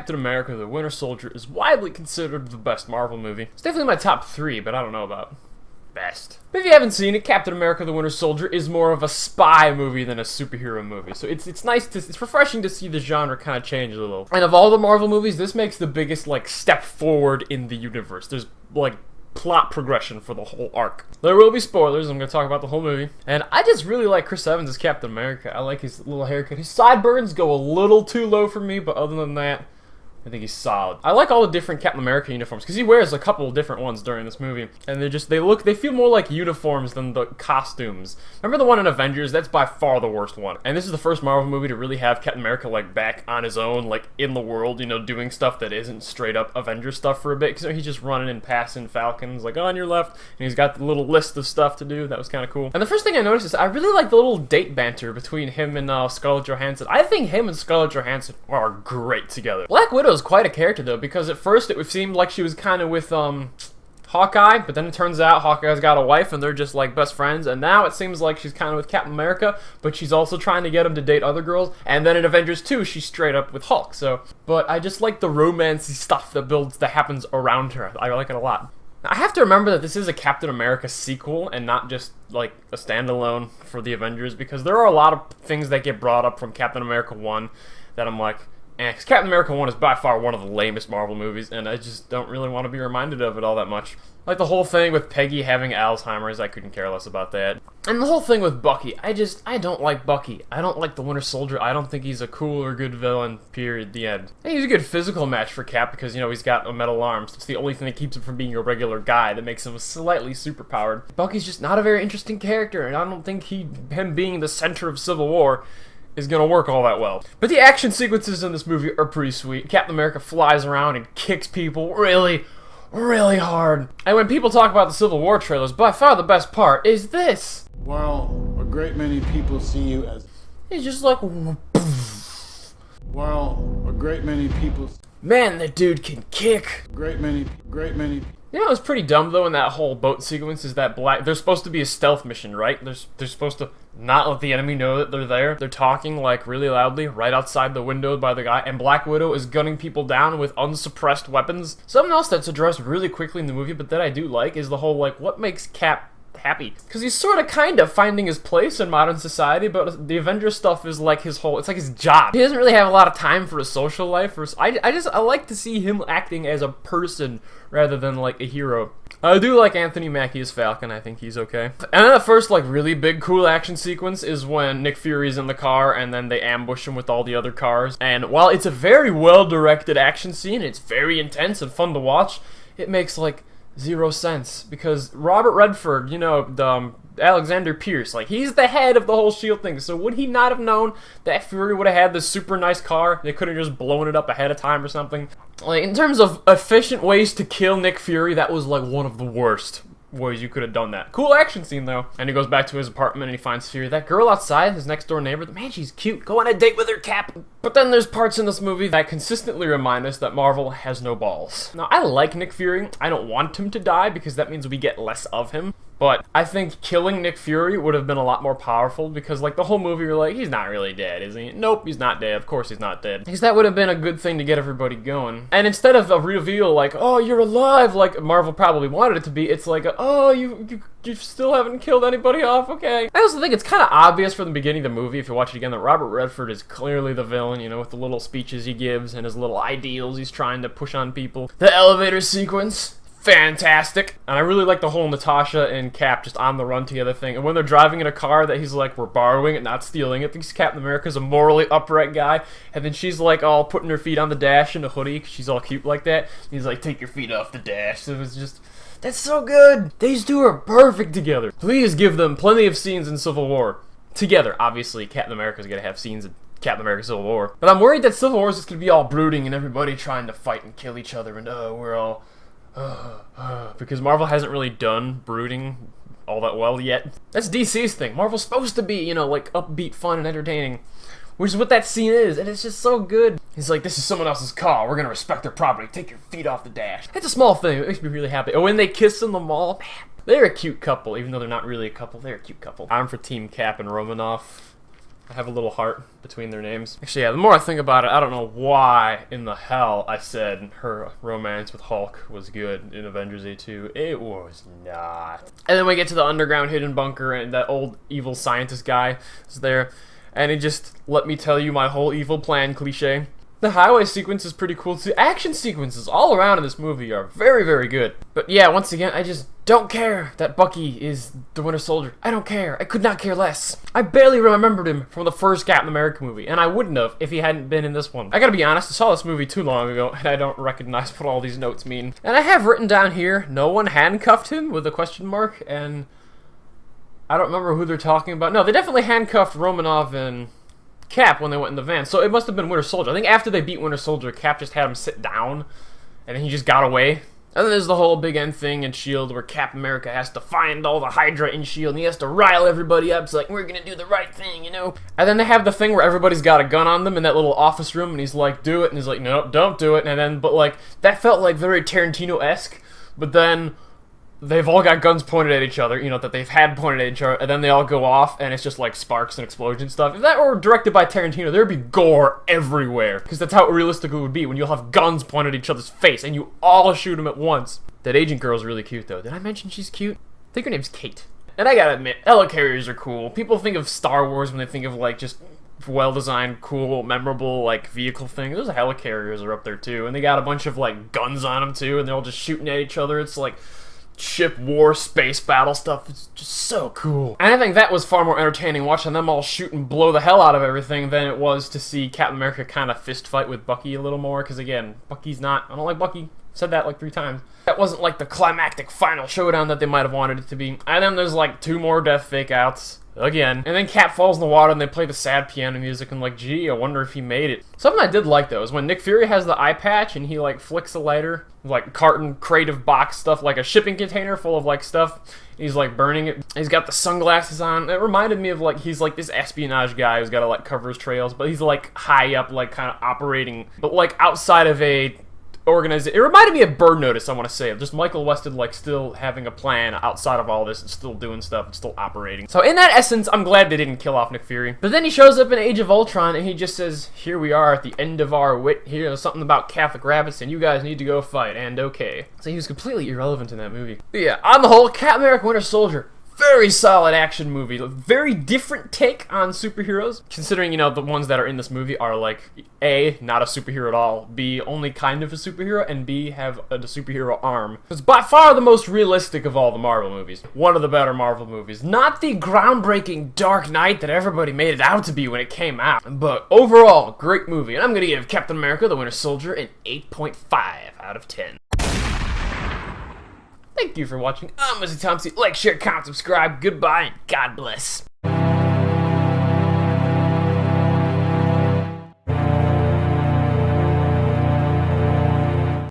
Captain America the Winter Soldier is widely considered the best Marvel movie. It's definitely my top 3, but I don't know about best. But if you haven't seen it, Captain America the Winter Soldier is more of a spy movie than a superhero movie. So it's nice to, it's refreshing to see the genre kind of change a little. And of all the Marvel movies, this makes the biggest, like, step forward in the universe. There's, like, plot progression for the whole arc. There will be spoilers. I'm going to talk about the whole movie. And I just really like Chris Evans as Captain America. I like his little haircut. His sideburns go a little too low for me, but other than that, I think he's solid. I like all the different Captain America uniforms, because he wears a couple of different ones during this movie. And they feel more like uniforms than the costumes. Remember the one in Avengers? That's by far the worst one. And this is the first Marvel movie to really have Captain America, like, back on his own, like, in the world, you know, doing stuff that isn't straight up Avengers stuff for a bit. Because, you know, he's just running and passing Falcons, like, on your left. And he's got the little list of stuff to do. That was kind of cool. And the first thing I noticed is I really like the little date banter between him and Scarlett Johansson. I think him and Scarlett Johansson are great together. Black Widow is quite a character, though, because at first it seemed like she was kind of with Hawkeye, but then it turns out Hawkeye's got a wife and they're just like best friends, and now it seems like she's kind of with Captain America, but she's also trying to get him to date other girls. And then in Avengers 2 she's straight up with Hulk. So, but I just like the romancy stuff that happens around her. I like it a lot. I have to remember that this is a Captain America sequel and not just like a standalone for the Avengers, because there are a lot of things that get brought up from Captain America 1 that I'm like, because Captain America 1 is by far one of the lamest Marvel movies, and I just don't really want to be reminded of it all that much. Like the whole thing with Peggy having Alzheimer's, I couldn't care less about that. And the whole thing with Bucky, I don't like Bucky. I don't like the Winter Soldier. I don't think he's a cool or good villain, period, the end. And he's a good physical match for Cap because, you know, he's got a metal arm, so it's the only thing that keeps him from being a regular guy that makes him slightly superpowered. Bucky's just not a very interesting character, and I don't think him being the center of Civil War is gonna work all that well. But the action sequences in this movie are pretty sweet. Captain America flies around and kicks people really, really hard. And when people talk about the Civil War trailers, by far the best part is this. While a great many people see you as... He's just like... While a great many people... Man, that dude can kick. Great many... You know, it's pretty dumb, though, in that whole boat sequence is that there's supposed to be a stealth mission, right? They're supposed to not let the enemy know that they're there. They're talking, like, really loudly right outside the window by the guy, and Black Widow is gunning people down with unsuppressed weapons. Something else that's addressed really quickly in the movie, but that I do like, is the whole, like, what makes Cap happy? Because he's sort of kind of finding his place in modern society, but the Avengers stuff is like it's like his job. He doesn't really have a lot of time for a social life. I like to see him acting as a person rather than like a hero. I do like Anthony Mackie as Falcon. I think he's okay. And then the first like really big cool action sequence is when Nick Fury's in the car and then they ambush him with all the other cars. And while it's a very well directed action scene, it's very intense and fun to watch, it makes like zero sense, because Robert Redford, you know, Alexander Pierce, like, he's the head of the whole S.H.I.E.L.D. thing, so would he not have known that Fury would have had this super nice car? They could have just blown it up ahead of time or something. Like, in terms of efficient ways to kill Nick Fury, that was, like, one of the worst ways you could have done that. Cool action scene, though. And he goes back to his apartment and he finds Fury. That girl outside, his next door neighbor, man, she's cute. Go on a date with her, Cap. But then there's parts in this movie that consistently remind us that Marvel has no balls. Now, I like Nick Fury. I don't want him to die because that means we get less of him. But I think killing Nick Fury would have been a lot more powerful, because like the whole movie you're like, he's not really dead, is he? Nope, he's not dead. Of course he's not dead. Because that would have been a good thing to get everybody going. And instead of a reveal like, oh, you're alive, like Marvel probably wanted it to be, it's like, oh, you still haven't killed anybody off, okay. I also think it's kind of obvious from the beginning of the movie, if you watch it again, that Robert Redford is clearly the villain, you know, with the little speeches he gives and his little ideals he's trying to push on people. The elevator sequence, fantastic. And I really like the whole Natasha and Cap just on the run together thing. And when they're driving in a car that he's like, we're borrowing it, not stealing it, because Captain America's a morally upright guy. And then she's like all putting her feet on the dash in a hoodie, because she's all cute like that. And he's like, take your feet off the dash. So it was just... that's so good. These two are perfect together. Please give them plenty of scenes in Civil War. Together. Obviously, Captain America's gonna have scenes in Captain America Civil War. But I'm worried that Civil War is just gonna be all brooding and everybody trying to fight and kill each other and we're all... because Marvel hasn't really done brooding all that well yet. That's DC's thing. Marvel's supposed to be, you know, like upbeat, fun, and entertaining, which is what that scene is, and it's just so good. He's like, this is someone else's car. We're gonna respect their property. Take your feet off the dash. It's a small thing. It makes me really happy. Oh, when they kiss in the mall, man, they're a cute couple. Even though they're not really a couple, they're a cute couple. I'm for Team Cap and Romanoff. have a little heart between their names. Actually, yeah, the more I think about it, I don't know why in the hell I said her romance with Hulk was good in Avengers A2. It was not. And then we get to the underground hidden bunker, and that old evil scientist guy is there, and he just, let me tell you my whole evil plan cliche. The highway sequence is pretty cool too. Action sequences all around in this movie are very, very good. But yeah, once again, I just don't care that Bucky is the Winter Soldier. I don't care. I could not care less. I barely remembered him from the first Captain America movie, and I wouldn't have if he hadn't been in this one. I gotta be honest, I saw this movie too long ago, and I don't recognize what all these notes mean. And I have written down here, no one handcuffed him with a question mark, and I don't remember who they're talking about. No, they definitely handcuffed Romanov and Cap when they went in the van, so it must have been Winter Soldier. I think after they beat Winter Soldier, Cap just had him sit down, and then he just got away. And then there's the whole big end thing in S.H.I.E.L.D. where Captain America has to find all the Hydra in S.H.I.E.L.D. and he has to rile everybody up. It's like, we're gonna do the right thing, you know? And then they have the thing where everybody's got a gun on them in that little office room, and he's like, do it, and he's like, nope, don't do it. And then, but like, that felt like very Tarantino-esque, but then they've all got guns pointed at each other, you know, that they've had pointed at each other, and then they all go off, and it's just like sparks and explosion stuff. If that were directed by Tarantino, there'd be gore everywhere, because that's how it realistically would be, when you'll have guns pointed at each other's face, and you all shoot them at once. That agent girl's really cute, though. Did I mention she's cute? I think her name's Kate. And I gotta admit, helicarriers are cool. People think of Star Wars when they think of, like, just well-designed, cool, memorable, like, vehicle thing. Those helicarriers are up there, too, and they got a bunch of, like, guns on them, too, and they're all just shooting at each other. It's like ship war, space battle stuff. It's just so cool. And I think that was far more entertaining watching them all shoot and blow the hell out of everything than it was to see Captain America kind of fist fight with Bucky a little more, because again, Bucky's not, I don't like Bucky. Said that like 3 times. That wasn't like the climactic final showdown that they might have wanted it to be. And then there's like 2 more death fake outs. Again. And then Cap falls in the water and they play the sad piano music and like, gee, I wonder if he made it. Something I did like though is when Nick Fury has the eye patch and he like flicks a lighter, like carton, crate of box stuff, like a shipping container full of like stuff. He's like burning it. He's got the sunglasses on. It reminded me of like, he's like this espionage guy who's got to like cover his trails, but he's like high up, like kind of operating, but like outside of a organization. It reminded me of Bird Notice, I want to say. Just Michael Weston, like, still having a plan outside of all this and still doing stuff and still operating. So in that essence, I'm glad they didn't kill off Nick Fury. But then he shows up in Age of Ultron and he just says, here we are at the end of our wit. Here's something about Catholic rabbits and you guys need to go fight. And okay. So he was completely irrelevant in that movie. But yeah, on the whole, Captain America Winter Soldier, very solid action movie. Very different take on superheroes. Considering, you know, the ones that are in this movie are like, A, not a superhero at all, B, only kind of a superhero, and B, have a superhero arm. It's by far the most realistic of all the Marvel movies. One of the better Marvel movies. Not the groundbreaking Dark Knight that everybody made it out to be when it came out. But overall, great movie. And I'm gonna give Captain America the Winter Soldier an 8.5 out of 10. Thank you for watching. I'm Wesley Thompson. Like, share, comment, subscribe. Goodbye, and God bless.